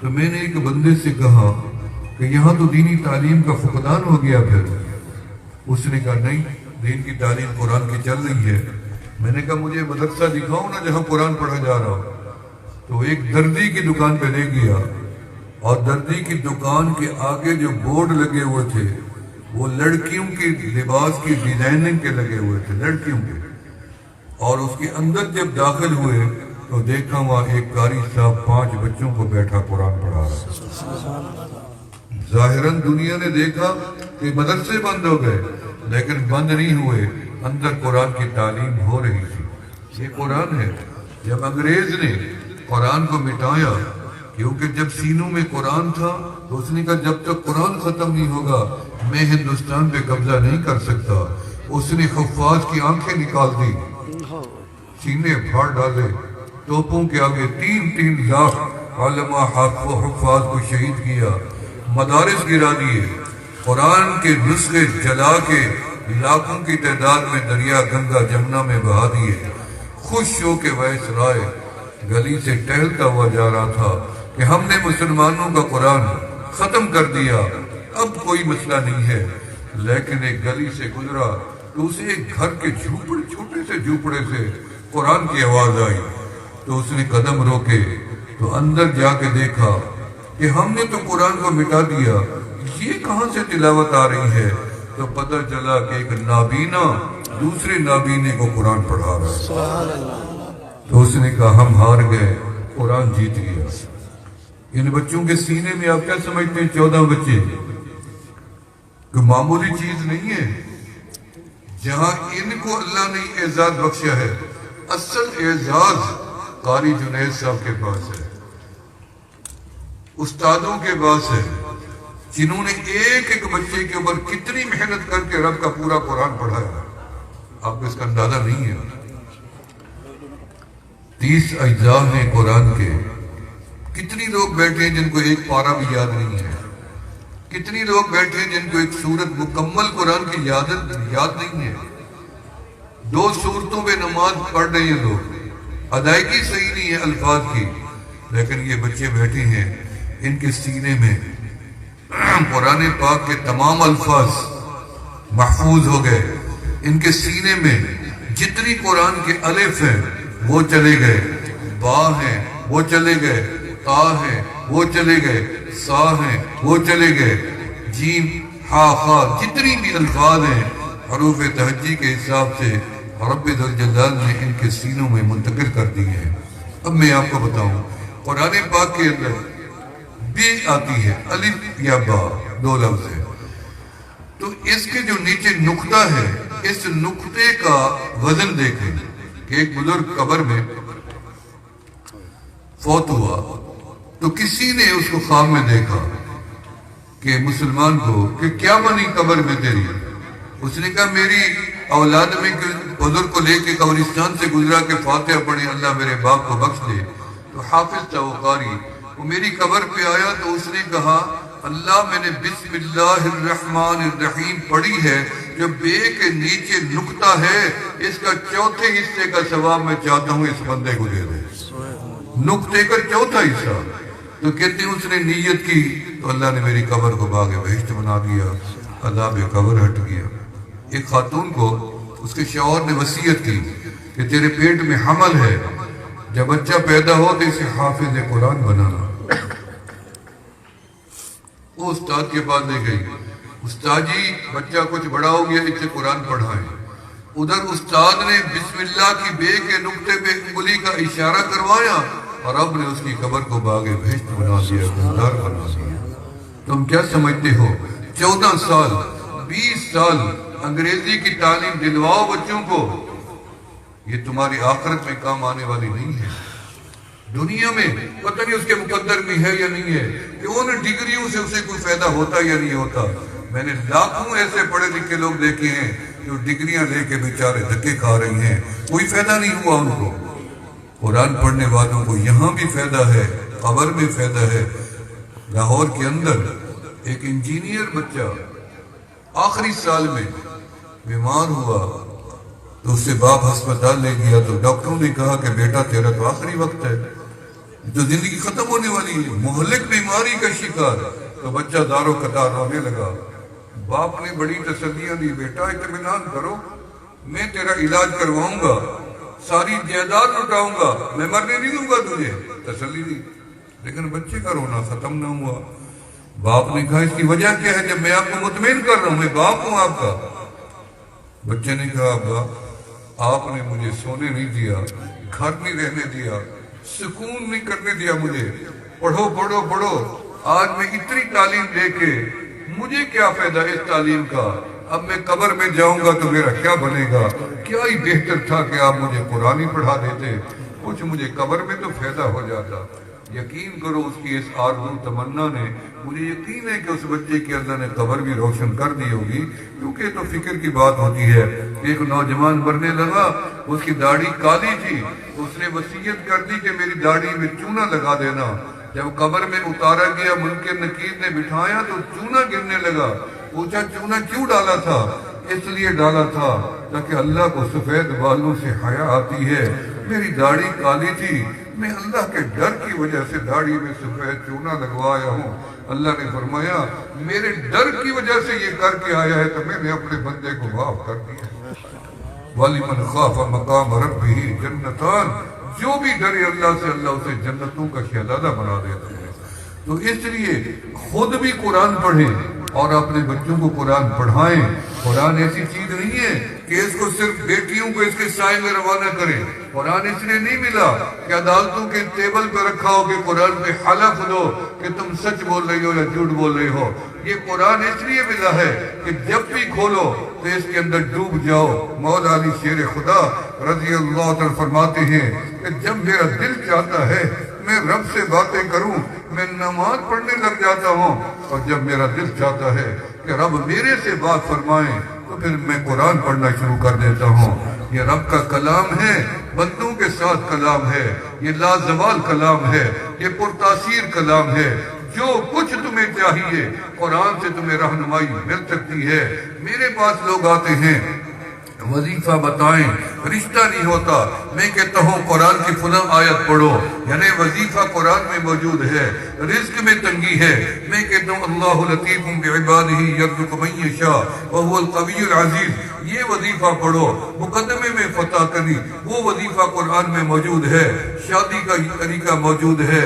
تو میں نے ایک بندے سے کہا کہ یہاں تو دینی تعلیم کا فقدان ہو گیا پھر. اس نے کہا نہیں، دین کی تعلیم قرآن کی چل رہی ہے. میں نے کہا مجھے مدرسہ دکھاؤ نا جہاں قرآن پڑھا جا رہا ہو. تو ایک دردی کی دکان پہ لے گیا، اور دردی کی دکان کے آگے جو بورڈ لگے ہوئے تھے وہ لڑکیوں کی لباس کی ڈیزائننگ کے لگے ہوئے تھے، لڑکیوں کے. اور اس کے اندر جب داخل ہوئے تو دیکھا وہاں ایک قاری صاحب 5 بچوں کو بیٹھا قرآن پڑھا رہا. ظاہراً دنیا نے دیکھا کہ مدرسے بند ہو گئے، لیکن بند نہیں ہوئے، اندر قرآن کی تعلیم ہو رہی تھی. یہ قرآن ہے. جب انگریز نے قرآن کو مٹایا، کیونکہ جب سینوں میں قرآن تھا تو اس نے کہا جب تک قرآن ختم نہیں ہوگا میں ہندوستان پہ قبضہ نہیں کر سکتا. اس نے حفاظ کی آنکھیں نکال دی، سینے پھاڑ ڈالے، توپوں کے آگے 3 لاکھ علماء حفاظ کو شہید کیا، مدارس گرا دیے، قرآن کے نسخے جلا کے لاکھوں کی تعداد میں دریا گنگا جمنا میں بہا دیے. خوش ہو کے وائس رائے گلی سے ٹہلتا ہوا جا رہا تھا کہ ہم نے مسلمانوں کا قرآن ختم کر دیا، اب کوئی مسئلہ نہیں ہے. لیکن ایک گلی سے گزرا تو اسے ایک گھر کے چھوٹے سے جھوپڑے سے قرآن کی آواز آئی. تو اس نے قدم روکے تو اندر جا کے دیکھا کہ ہم نے تو قرآن کو مٹا دیا، یہ کہاں سے تلاوت آ رہی ہے. تو پتہ چلا کہ ایک نابینا دوسرے نابینے کو قرآن پڑھا رہا ہے. تو اس نے کہا ہم ہار گئے، قرآن جیت گیا. ان بچوں کے سینے میں آپ کیا سمجھتے ہیں 14 بچے کہ معمولی چیز نہیں ہے. جہاں ان کو اللہ نے اعزاز بخشا ہے، اصل اعزاز قاری جنید صاحب کے پاس ہے، استادوں کے پاس ہے، جنہوں نے ایک بچے کے اوپر کتنی محنت کر کے رب کا پورا قرآن پڑھایا. آپ کو اس کا اندازہ نہیں ہے. 30 اجزاء ہیں قرآن کے. کتنی لوگ بیٹھے ہیں جن کو ایک پارہ بھی یاد نہیں ہے. کتنی لوگ بیٹھے ہیں جن کو ایک سورت مکمل قرآن کی یاد نہیں ہے. 2 سورتوں پہ نماز پڑھ رہے ہیں لوگ، ادائیگی صحیح نہیں ہے الفاظ کی. لیکن یہ بچے بیٹھے ہیں، ان کے سینے میں قرآن پاک کے تمام الفاظ محفوظ ہو گئے. ان کے سینے میں جتنی قرآن کے الف ہیں وہ چلے گئے، با ہیں وہ چلے گئے، تا ہیں وہ چلے گئے، سا ہیں وہ چلے گئے، جیم ہا خا جتنی بھی الفاظ ہیں حروف تہجی کے حساب سے رب ذوالجلال نے ان کے سینوں میں منتقل کر دی ہیں. اب میں آپ کو بتاؤں قرآن پاک کے اندر بے آتی ہے، الف یا با 2 لفظ ہے. تو اس کے جو نیچے نقطہ ہے، اس نقطے کا وزن دیکھیں کہ ایک بزرگ قبر میں فوت ہوا تو کسی نے اس کو خواب میں دیکھا کہ مسلمان کو کہ کیا بنی قبر میں تیری. اس نے کہا میری اولاد میں بزرگ کو لے کے قبرستان سے گزرا کہ فاتحہ پڑھے اللہ میرے باپ کو بخش دے. تو حافظ تھا وہ قاری، وہ میری قبر پہ آیا تو اس نے کہا اللہ میں نے بسم اللہ الرحمن الرحیم پڑھی ہے، جو بے کے نیچے نقطہ ہے اس کا 4تھے حصے کا ثواب میں چاہتا ہوں اس بندے کو دے دے. نقطے کا 4تھا حصہ. تو کہتے ہیں اس نے نیت کی تو اللہ نے میری قبر کو باغ بہشت بنا دیا، عذاب قبر ہٹ گیا. ایک خاتون کو اس کے شوہر نے وصیت کی کہ تیرے پیٹ میں حمل ہے، جب بچہ پیدا ہو تو اسے حافظ قرآن بنانا. وہ استاد کے پاس لے گئی، استاد جی بچہ کچھ بڑا ہو گیا، اسے قرآن پڑھائیں. ادھر استاد نے بسم اللہ کی بے کے نقطے پہ انگلی کا اشارہ کروایا اور رب نے اس کی قبر کو باغ بہشت بنا دیا، گلزار بنا دیا. تم کیا سمجھتے ہو 14 سال 20 سال انگریزی کی تعلیم دلواؤ بچوں کو، یہ تمہاری آخرت میں کام آنے والی نہیں ہے. دنیا میں پتہ نہیں اس کے مقدر میں ہے یا نہیں ہے کہ ان ڈگریوں سے اسے کوئی فائدہ ہوتا یا نہیں ہوتا. میں نے لاکھوں ایسے پڑھے لکھے لوگ دیکھے ہیں جو ڈگریاں لے کے بیچارے دھکے کھا رہی ہیں، کوئی فائدہ نہیں ہوا ان کو. قرآن پڑھنے والوں کو یہاں بھی فائدہ ہے، قبر میں فائدہ ہے. لاہور کے اندر ایک انجینئر بچہ آخری سال میں بیمار ہوا تو اس سے باپ ہسپتال لے گیا تو ڈاکٹروں نے کہا کہ بیٹا تیرا تو آخری وقت ہے. جو زندگی ختم ہونے والی ہے، مہلک بیماری کا شکار، تو بچہ دارو قطار رونے لگا۔ باپ نے بڑی تسلیاں دی، بیٹا اطمینان کرو، میں تیرا علاج کرواؤں گا، ساری جائیداد لٹاؤں گا، میں مرنے نہیں دوں گا تجھے، تسلی دی۔ لیکن بچے کا رونا ختم نہ ہوا۔ باپ نے کہا اس کی وجہ کیا ہے؟ جب میں آپ کو مطمئن کر رہا ہوں، میں باپ ہوں آپ کا۔ بچے نے کہا ابا آپ نے مجھے سونے نہیں دیا، گھر نہیں رہنے دیا، سکون نہیں کرنے دیا مجھے، پڑھو پڑھو پڑھو، آج میں اتنی تعلیم دے کے مجھے کیا فائدہ اس تعلیم کا؟ اب میں قبر میں جاؤں گا تو میرا کیا بنے گا؟ کیا ہی بہتر تھا کہ آپ مجھے قرآن ہی پڑھا دیتے، کچھ مجھے قبر میں تو فائدہ ہو جاتا۔ یقین کرو اس کی اس آرزو تمنا نے، مجھے یقین ہے کہ اس بچے کے اللہ نے قبر بھی روشن کر دی ہوگی، کیونکہ تو فکر کی بات ہوتی ہے۔ ایک نوجوان مرنے لگا، اس کی داڑھی کالی تھی، اس نے وصیت کر دی کہ میری داڑھی میں چونا لگا دینا۔ جب قبر میں اتارا گیا، منکر نکیر نے بٹھایا تو چونا گرنے لگا۔ پوچھا چونا کیوں ڈالا تھا؟ اس لیے ڈالا تھا تاکہ اللہ کو سفید بالوں سے حیا آتی ہے، میری داڑھی کالی تھی، میں اللہ کے ڈر کی وجہ سے داڑھی میں سفید چونا لگوایا ہوں۔ اللہ نے فرمایا میرے ڈر کی وجہ سے یہ کر کے آیا ہے تو میں نے اپنے بندے کو معاف کر دیا۔ وَلِمَنْ خَافَ مَقَامَ رَبِّهِ جَنَّتَانِ، جو بھی ڈرے اللہ سے، اللہ اسے جنتوں کا شہزادہ بنا دیتا ہے۔ تو اس لیے خود بھی قرآن پڑھیں اور اپنے بچوں کو قرآن پڑھائیں۔ قرآن ایسی چیز نہیں ہے کہ اس کو صرف بیٹیوں کو اس کے سائے میں روانہ کریں۔ قرآن اس لیے نہیں ملا کہ عدالتوں کے ٹیبل پہ رکھا ہو کہ قرآن پہ حلف دو کہ تم سچ بول رہی ہو یا جھوٹ بول رہی ہو۔ یہ قرآن اس لیے ملا ہے کہ جب بھی کھولو تو اس کے اندر ڈوب جاؤ۔ مولا علی شیر خدا رضی اللہ عنہ فرماتے ہیں کہ جب میرا دل چاہتا ہے میں رب سے باتیں کروں، میں نماز پڑھنے لگ جاتا ہوں، اور جب میرا دل چاہتا ہے کہ رب میرے سے بات فرمائیں تو پھر میں قرآن پڑھنا شروع کر دیتا ہوں۔ یہ رب کا کلام ہے، بندوں کے ساتھ کلام ہے، یہ لازوال کلام ہے، یہ پرتاثیر کلام ہے۔ جو کچھ تمہیں چاہیے قرآن سے تمہیں رہنمائی مل سکتی ہے۔ میرے پاس لوگ آتے ہیں وظیفہ بتائیں، رشتہ نہیں ہوتا، میں کہتا ہوں قرآن کی فلاں آیت پڑھو، یعنی وظیفہ قرآن میں موجود ہے۔ رزق میں تنگی ہے، میں کہتا ہوں اللہ لطیف بعبادہ یرزق من یشاء وہو القوی العزیز، یہ وظیفہ پڑھو۔ مقدمے میں فتح کنی، وہ وظیفہ قرآن میں موجود ہے۔ شادی کا طریقہ موجود ہے۔